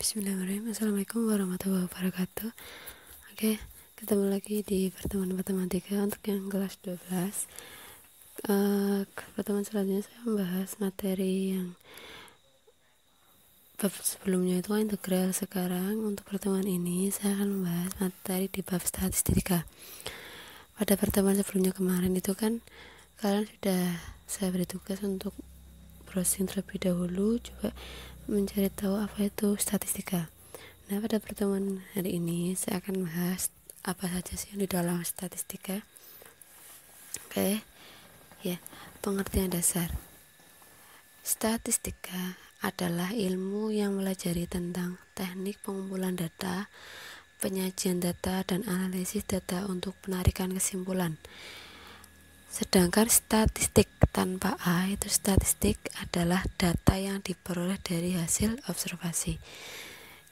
Bismillahirrahmanirrahim. Assalamualaikum warahmatullahi wabarakatuh. Oke, ketemu lagi di pertemuan matematika untuk yang kelas 12. Pertemuan selanjutnya saya membahas materi yang bab sebelumnya itu integral. Sekarang untuk pertemuan ini saya akan membahas materi di bab statistika. Pada pertemuan sebelumnya kemarin itu kan kalian sudah saya beri tugas untuk browsing terlebih dahulu, coba mencari tahu apa itu statistika. Nah, pada pertemuan hari ini saya akan bahas apa saja sih yang di dalam statistika. Oke, ya, pengertian dasar. Statistika adalah ilmu yang mempelajari tentang teknik pengumpulan data, penyajian data, dan analisis data untuk penarikan kesimpulan. Sedangkan statistik tanpa A itu statistik adalah data yang diperoleh dari hasil observasi.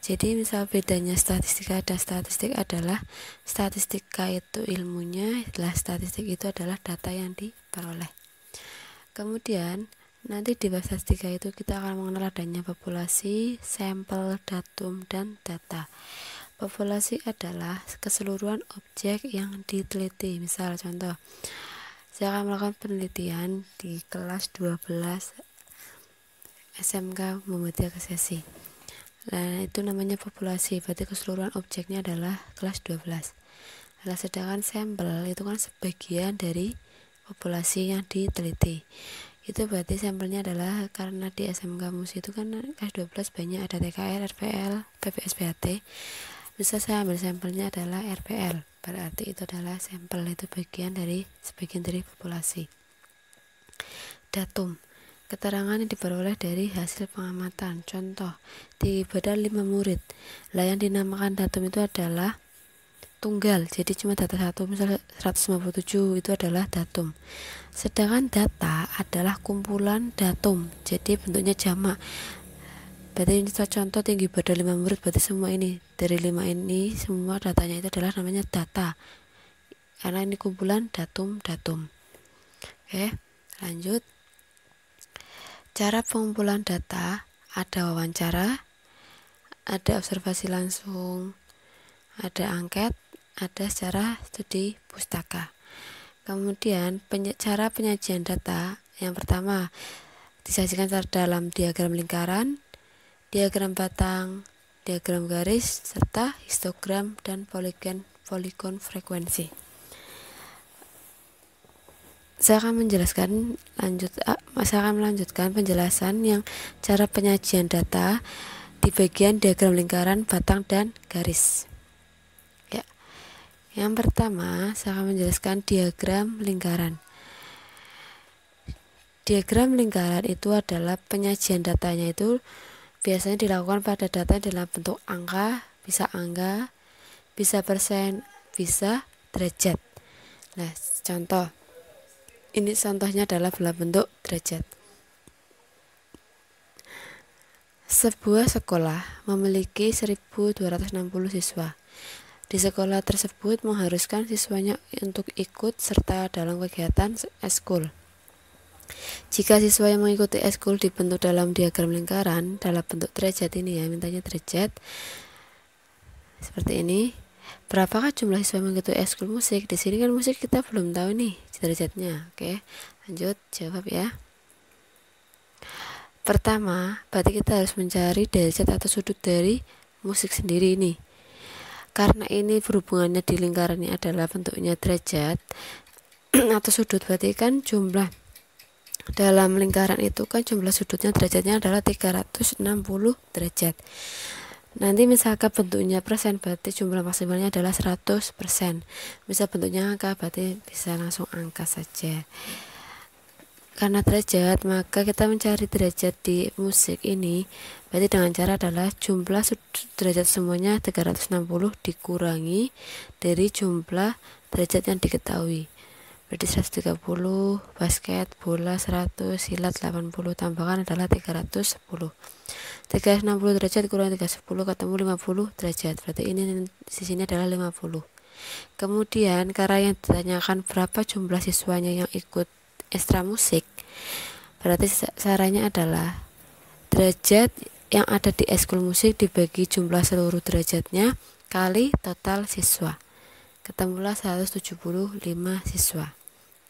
Jadi misal bedanya statistika dan statistik adalah statistika itu ilmunya, adalah statistik itu adalah data yang diperoleh. Kemudian nanti di bab statistika itu kita akan mengenal adanya populasi, sampel, datum, dan data. Populasi adalah keseluruhan objek yang diteliti. Misal contoh, saya akan melakukan penelitian di kelas 12 SMK Muhammadiyah Kesesi. Nah, itu namanya populasi, berarti keseluruhan objeknya adalah kelas 12. Nah, sedangkan sampel itu kan sebagian dari populasi yang diteliti. Itu berarti sampelnya adalah karena di SMK Mus itu kan kelas 12 banyak ada TKR, RPL, PPSPAT. Bisa saya ambil sampelnya adalah RPL, berarti itu adalah sampel, itu sebagian dari populasi. Datum, keterangan yang diperoleh dari hasil pengamatan. Contoh, di badan 5 murid, yang dinamakan datum itu adalah tunggal, jadi cuma data satu, misalnya 157 itu adalah datum. Sedangkan data adalah kumpulan datum, jadi bentuknya jamak. Berarti ini contoh tinggi badan 5 murid, berarti semua ini dari 5 ini semua datanya itu adalah namanya data, karena ini kumpulan datum. Oke, lanjut. Cara pengumpulan data, ada wawancara, ada observasi langsung, ada angket, ada secara studi pustaka. Kemudian cara penyajian data, yang pertama disajikan dalam diagram lingkaran, diagram batang, diagram garis, serta histogram dan poligon frekuensi. Saya akan melanjutkan penjelasan yang cara penyajian data di bagian diagram lingkaran, batang, dan garis. Ya. Yang pertama, saya akan menjelaskan diagram lingkaran. Diagram lingkaran itu adalah penyajian datanya itu biasanya dilakukan pada data dalam bentuk angka, bisa persen, bisa derajat. Nah, contoh. Ini contohnya adalah dalam bentuk derajat. Sebuah sekolah memiliki 1.260 siswa. Di sekolah tersebut mengharuskan siswanya untuk ikut serta dalam kegiatan eskul. Jika siswa yang mengikuti eskul dibentuk dalam diagram lingkaran dalam bentuk derajat ini, ya, mintanya derajat seperti ini. Berapakah jumlah siswa yang mengikuti eskul musik? Di sini kan musik kita belum tahu nih derajatnya. Oke, lanjut jawab ya. Pertama, berarti kita harus mencari derajat atau sudut dari musik sendiri ini. Karena ini berhubungannya di lingkaran ini adalah bentuknya derajat atau sudut, berarti kan jumlah dalam lingkaran itu kan jumlah sudutnya derajatnya adalah 360 derajat. Nanti misalkan bentuknya persen, berarti jumlah maksimalnya adalah 100%. Misal bentuknya angka, berarti bisa langsung angka saja. Karena derajat, maka kita mencari derajat di musik ini, berarti dengan cara adalah jumlah derajat semuanya 360 dikurangi dari jumlah derajat yang diketahui. Berarti 130, basket, bola 100, silat 80, tambahkan adalah 310. 360 derajat kurang 310 ketemu 50 derajat. Berarti ini di sini adalah 50. Kemudian karena yang ditanyakan berapa jumlah siswanya yang ikut ekstra musik, berarti caranya adalah derajat yang ada di ekskul musik dibagi jumlah seluruh derajatnya kali total siswa, ketemulah 175 siswa.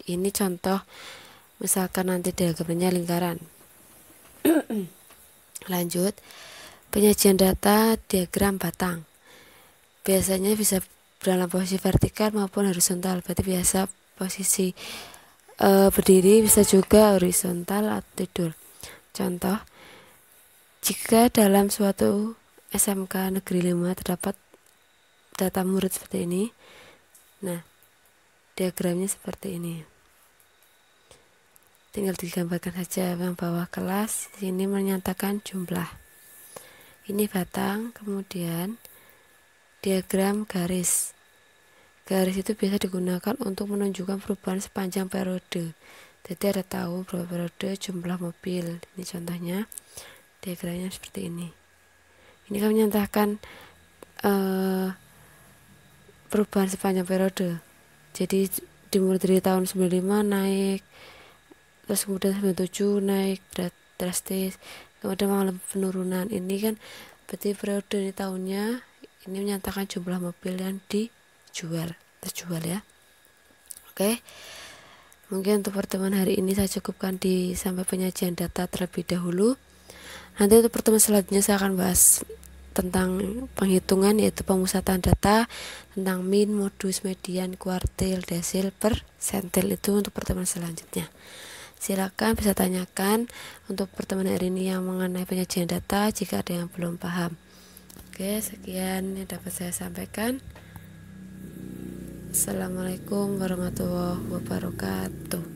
Ini contoh, misalkan nanti diagramnya lingkaran. Lanjut, penyajian data diagram batang. Biasanya bisa dalam posisi vertikal maupun horizontal. Berarti biasa posisi berdiri, bisa juga horizontal atau tidur. Contoh, jika dalam suatu SMK Negeri 5 terdapat data murid seperti ini, nah diagramnya seperti ini. Tinggal digambarkan saja yang bawah kelas. Sini menyatakan jumlah. Ini batang, kemudian diagram garis. Garis itu biasa digunakan untuk menunjukkan perubahan sepanjang periode. Jadi ada tahun, berapa periode, jumlah mobil. Ini contohnya, diagramnya seperti ini. Ini kan menyatakan perubahan sepanjang periode. Jadi dimulai dari tahun 95 naik, terus kemudian 97 naik drastis, kemudian mengalami penurunan. Ini kan berarti periode ini tahunnya. Ini menyatakan jumlah mobil yang terjual ya. Oke, mungkin untuk pertemuan hari ini saya cukupkan di sampai penyajian data terlebih dahulu. Nanti untuk pertemuan selanjutnya saya akan bahas tentang penghitungan, yaitu pemusatan data, tentang min, modus, median, kuartil, desil, persentil. Itu untuk pertemuan selanjutnya. Silakan bisa tanyakan untuk pertemuan hari ini yang mengenai penyajian data jika ada yang belum paham. Oke, sekian yang dapat saya sampaikan. Assalamualaikum warahmatullahi wabarakatuh.